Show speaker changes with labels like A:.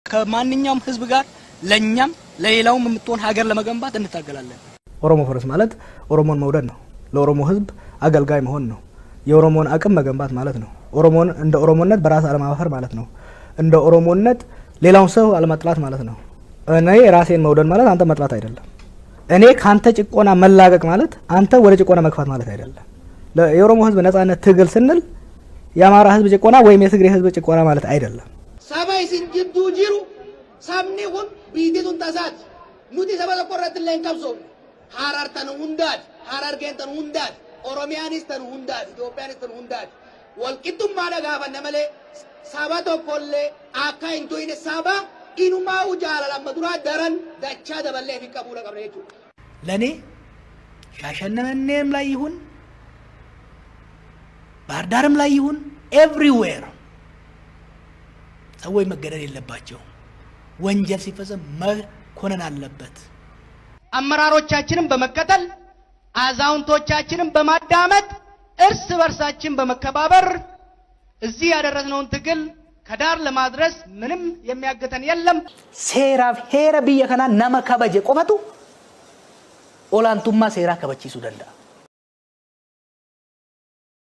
A: ከማንኛውም ህዝብ ጋር ለኛም ለሌላውም የምትሆን ሀገር ለመገንባት እንታገላለን።
B: ኦሮሞ ፈረስ ማለት ኦሮሞን መውደድ ነው። ለኦሮሞ ህዝብ አገልጋይ መሆን ነው። የኦሮሞን አቅም መገንባት ማለት ነው። ኦሮሞን እንደ ኦሮሞነት በራስ አለማፈር ማለት ነው። እንደ ኦሮሞነት ሌላውን ሰው አለመጥላት ማለት ነው። እኔ ራሴን መውደድ ማለት አንተ መጥላት አይደለም። እኔ ካንተ ጭቆና መላቀቅ ማለት አንተ ወደ ጭቆና መግፋት ማለት አይደለም። የኦሮሞ ህዝብ ነፃነት ትግል ስንል የአማራ ህዝብ ጭቆና ወይም የትግሬ ህዝብ ጭቆና ማለት አይደለም።
C: ሰማይ ሲንጅዱ ጅሩ ሳምኒሁን ቢዲቱን ተሳት ኑቲ ሰበለ ቆረጥ ላይ እንከብሶ ሐራርተን ሁንዳት ሐራርገንተን ሁንዳት ኦሮሚያኒስተን ሁንዳት ኢትዮጵያኒስተን ሁንዳት ወልቂቱም ማለጋፈ ነመለ ሳባቶ ኮሌ አካ እንቶይነ ሳባ ኢኑማው ጃላላ መዱራ ደረን ዳቻ ደበለ ፊቀቡለ ቀብሬቱ
A: ለኔ ሻሸነመኔም ላይ ይሁን ባህርዳርም ላይ ይሁን ኤቭሪዌር ሰዎች መገደል የለባቸው። ወንጀል ሲፈጸም መኮነን አለበት።
C: አመራሮቻችንን በመከተል አዛውንቶቻችንን በማዳመጥ እርስ በርሳችን በመከባበር እዚህ ያደረስነውን ትግል ከዳር ለማድረስ ምንም የሚያገተን የለም።
A: ሴራፍ ሄረ ቢየከና ነመከበጀ ቆፈቱ ኦላንቱማ ሴራ ከበቺሱ ደንዳ